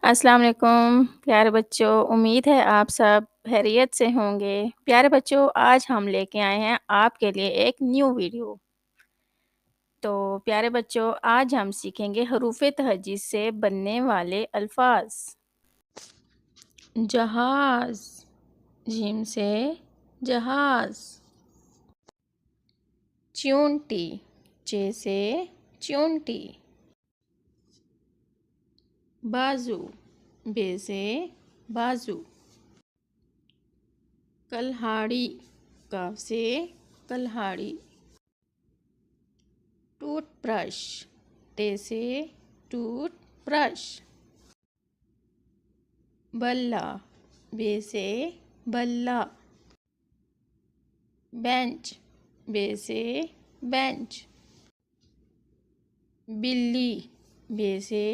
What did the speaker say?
अस्सलाम वालेकुम प्यारे बच्चों, उम्मीद है आप सब खैरियत से होंगे। प्यारे बच्चों, आज हम लेके आए हैं आपके लिए एक न्यू वीडियो। तो प्यारे बच्चों, आज हम सीखेंगे हरूफ़े तहज्जुद से बनने वाले अल्फ़ाज़। जहाज़, जीम से जहाज़। च्यूंटी, चे से च्यूंटी। बाजू, बे से बाजू। कल्हाड़ी, काफ से कल्हाड़ी। टूथब्रश, टे से टूथब्रश। बल्ला, बे से बल्ला। बेंच, बे से बेंच। बिल्ली, बे से